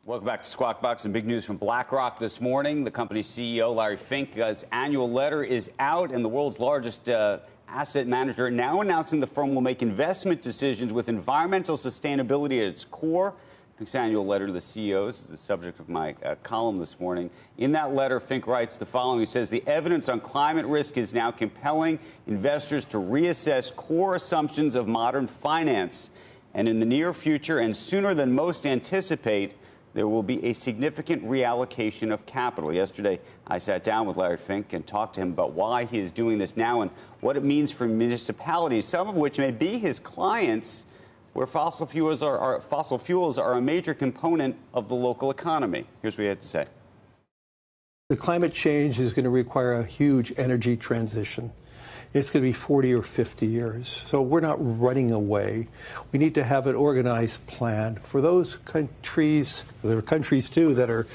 Welcome back to Squawk Box, and big news from BlackRock this morning. The company's CEO, Larry Fink's annual letter is out, and the world's largest asset manager now announcing the firm will make investment decisions with environmental sustainability at its core. Fink's annual letter to the CEOs is the subject of my column this morning. In that letter, Fink writes the following. He says, the evidence on climate risk is now compelling investors to reassess core assumptions of modern finance. And in the near future, and sooner than most anticipate, there will be a significant reallocation of capital. Yesterday, I sat down with Larry Fink and talked to him about why he is doing this now and what it means for municipalities, some of which may be his clients, where fossil fuels are a major component of the local economy. Here's what he had to say. The climate change is going to require a huge energy transition. It's going to be 40 or 50 years. So we're not running away. We need to have an organized plan for those countries. There are countries, too, that are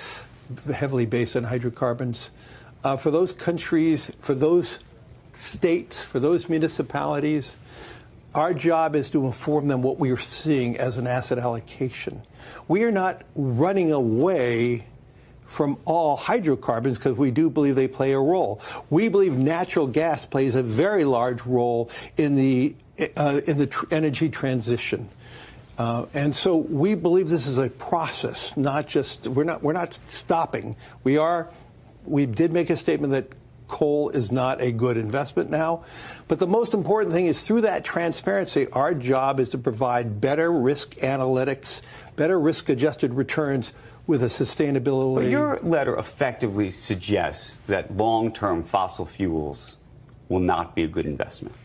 heavily based on hydrocarbons. For those countries, for those states, for those municipalities, our job is to inform them what we are seeing as an asset allocation. We are not running away from all hydrocarbons because we do believe they play a role. We believe natural gas plays a very large role in the energy transition. And so we believe this is a process, not just, we're not stopping. We did make a statement that coal is not a good investment now. But the most important thing is through that transparency, our job is to provide better risk analytics, better risk-adjusted returns with a sustainability. But your letter effectively suggests that long-term fossil fuels will not be a good investment.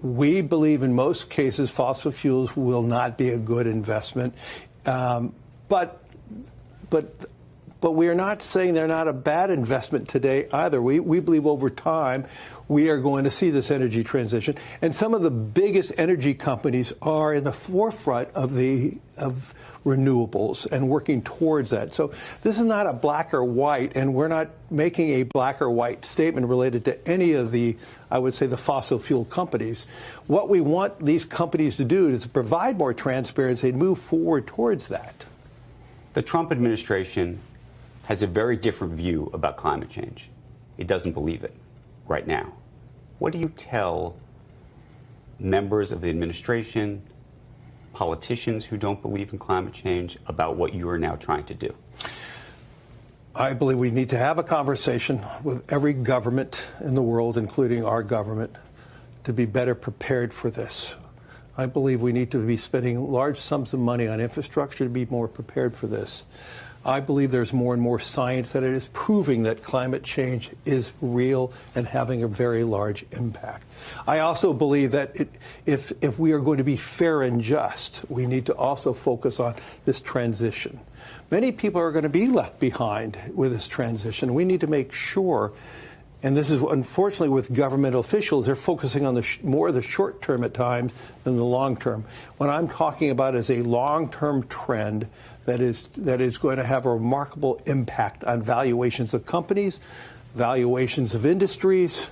We believe in most cases fossil fuels will not be a good investment. But we are not saying they're not a bad investment today either. We believe over time we are going to see this energy transition. And some of the biggest energy companies are in the forefront of renewables and working towards that. So this is not a black or white, and we're not making a black or white statement related to any of the, I would say, the fossil fuel companies. What we want these companies to do is to provide more transparency and move forward towards that. The Trump administration has a very different view about climate change. It doesn't believe it right now. What do you tell members of the administration, politicians who don't believe in climate change about what you are now trying to do? I believe we need to have a conversation with every government in the world, including our government, to be better prepared for this. I believe we need to be spending large sums of money on infrastructure to be more prepared for this. I believe there's more and more science that it is proving that climate change is real and having a very large impact. I also believe that if we are going to be fair and just, we need to also focus on this transition. Many people are going to be left behind with this transition. We need to make sure, and this is unfortunately with government officials, they're focusing on more of the short term at times than the long term. What I'm talking about is a long-term trend that is going to have a remarkable impact on valuations of companies, valuations of industries,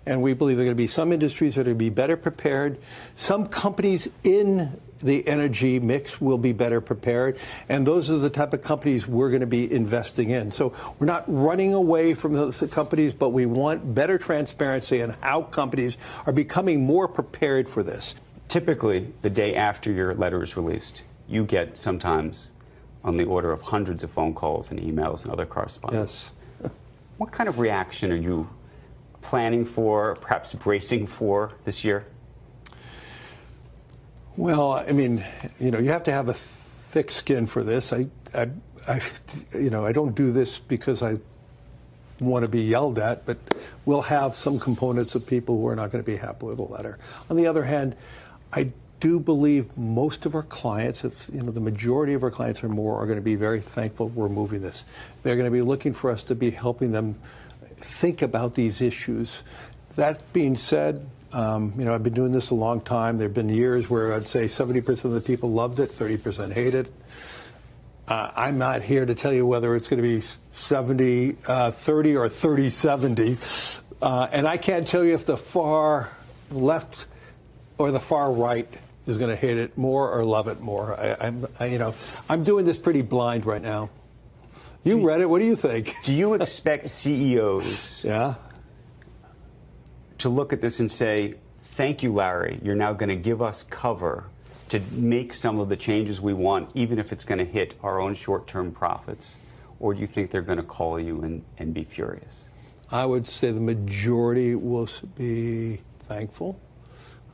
and we believe there are going to be some industries that are going to be better prepared. Some companies in the energy mix will be better prepared, and those are the type of companies we're going to be investing in. So we're not running away from those companies, but we want better transparency on how companies are becoming more prepared for this. Typically, the day after your letter is released, you get sometimes on the order of hundreds of phone calls and emails and other correspondence. Yes. What kind of reaction are you planning for, perhaps bracing for this year? Well, I mean, you have to have a thick skin for this. I don't do this because I want to be yelled at, but we'll have some components of people who are not going to be happy with the letter. On the other hand, I do believe most of our clients, the majority of our clients or more, are going to be very thankful we're moving this. They're going to be looking for us to be helping them think about these issues. That being said, I've been doing this a long time. There have been years where I'd say 70% of the people loved it, 30% hated it. I'm not here to tell you whether it's going to be 70-30 or 30-70. And I can't tell you if the far left or the far right is going to hate it more or love it more. I'm doing this pretty blind right now. You read it. What do you think? Do you expect CEOs to look at this and say, thank you, Larry, you're now going to give us cover to make some of the changes we want, even if it's going to hit our own short-term profits? Or do you think they're going to call you and be furious? I would say the majority will be thankful.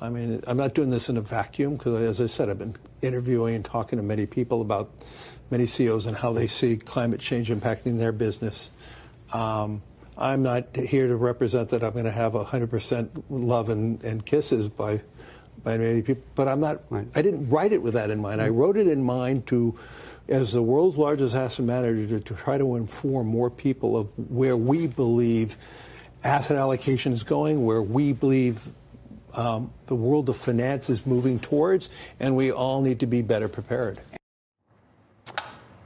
I mean, I'm not doing this in a vacuum because, as I said, I've been interviewing and talking to many people about many CEOs and how they see climate change impacting their business. I'm not here to represent that I'm going to have 100% love and kisses by many people, but I'm not. Right. I didn't write it with that in mind. I wrote it in mind to, as the world's largest asset manager, to try to inform more people of where we believe asset allocation is going, where we believe the world of finance is moving towards, and we all need to be better prepared.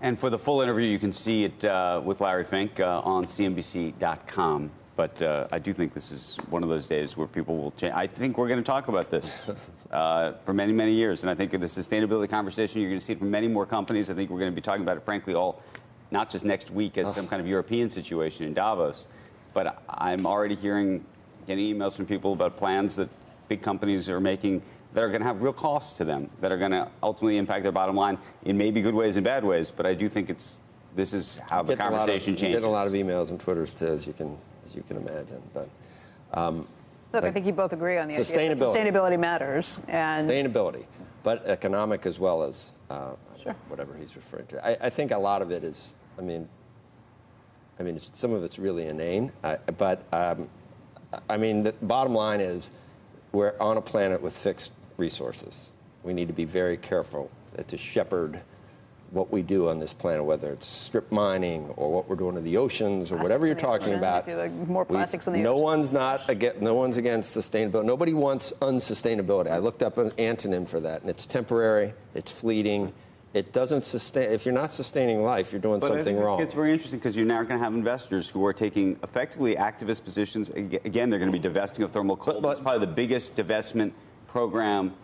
And for the full interview, you can see it with Larry Fink on CNBC.com. But I do think this is one of those days where people will change. I think we're going to talk about this for many, many years. And I think the sustainability conversation, you're going to see it from many more companies. I think we're going to be talking about it, frankly, not just next week as some kind of European situation in Davos. But I'm already getting emails from people about plans that big companies are making that are going to have real costs to them, that are going to ultimately impact their bottom line in maybe good ways and bad ways. But I do think this is how the conversation changes. You get a lot of emails and Twitters, too, as you can imagine. But look, I think you both agree on the idea that sustainability matters. And sustainability, but economic as well as sure. Whatever he's referring to. I think a lot of it is, I mean, some of it's really inane. But the bottom line is we're on a planet with fixed resources. We need to be very careful to shepherd what we do on this planet, whether it's strip mining or what we're doing to the oceans or whatever you're talking about. More plastics in the ocean. No one's against sustainability. Nobody wants unsustainability. I looked up an antonym for that, and it's temporary, it's fleeting. It doesn't sustain. If you're not sustaining life, you're doing something wrong. It's very interesting because you're now going to have investors who are taking effectively activist positions. Again, they're going to be divesting of thermal coal. It's probably the biggest divestment program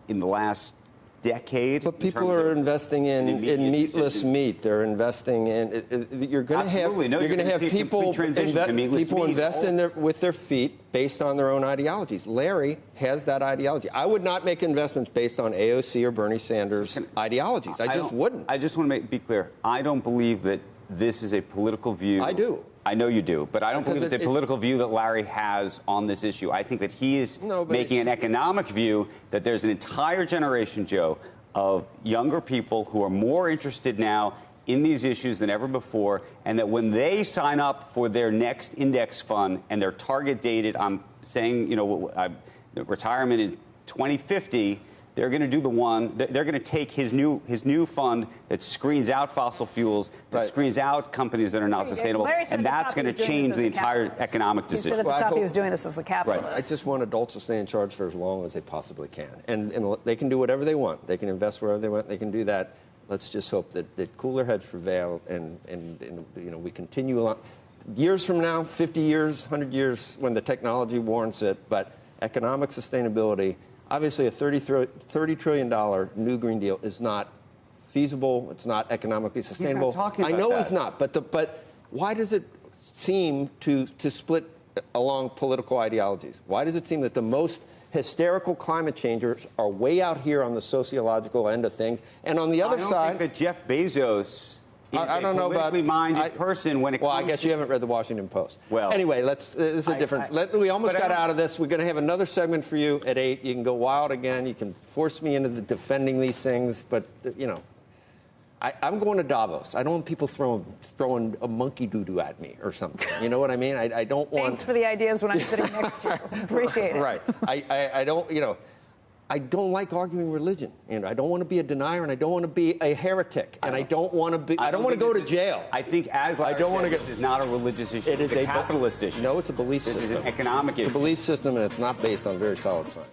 in the last decade. But people are investing in meatless meat. They're investing in. You're going to have people invest with their feet based on their own ideologies. Larry has that ideology. I would not make investments based on AOC or Bernie Sanders ideologies. I just wouldn't. I just want to be clear. I don't believe that this is a political view. I do. I know you do, but I don't believe it's a political view that Larry has on this issue. I think that he is making an economic view that there's an entire generation, Joe, of younger people who are more interested now in these issues than ever before, and that when they sign up for their next index fund and they're target dated, I'm saying, retirement in 2050, they're going to do the one. They're going to take his new fund that screens out fossil fuels, that screens out companies that are not sustainable, and that's going to change the entire economic decision. He said at the top he was doing this as a capitalist. Right. I just want adults to stay in charge for as long as they possibly can, and they can do whatever they want. They can invest wherever they want. They can do that. Let's just hope that cooler heads prevail, and we continue along. Years from now, 50 years, 100 years, when the technology warrants it, but economic sustainability. Obviously, a $30 trillion new Green Deal is not feasible. It's not economically sustainable. He's not talking about that. He's not. But why does it seem to split along political ideologies? Why does it seem that the most hysterical climate changers are way out here on the sociological end of things, and on the other side? I don't think that Jeff Bezos is a politically minded person when it comes to... Well, I guess you haven't read the Washington Post. Well, anyway, this is a different... we almost got out of this. We're going to have another segment for you at 8. You can go wild again. You can force me into defending these things. But, I'm going to Davos. I don't want people throwing a monkey doo-doo at me or something. You know what I mean? I don't want... Thanks for the ideas when I'm sitting next to you. Appreciate it. Right. I don't, I don't like arguing religion, and I don't want to be a denier, and I don't want to be a heretic, and I don't want to be. I don't want to go to jail. I think, as Larry said, this is not a religious issue. It is a capitalist issue. No, it's a belief system. This is an economic issue. It's a belief system, and it's not based on very solid science.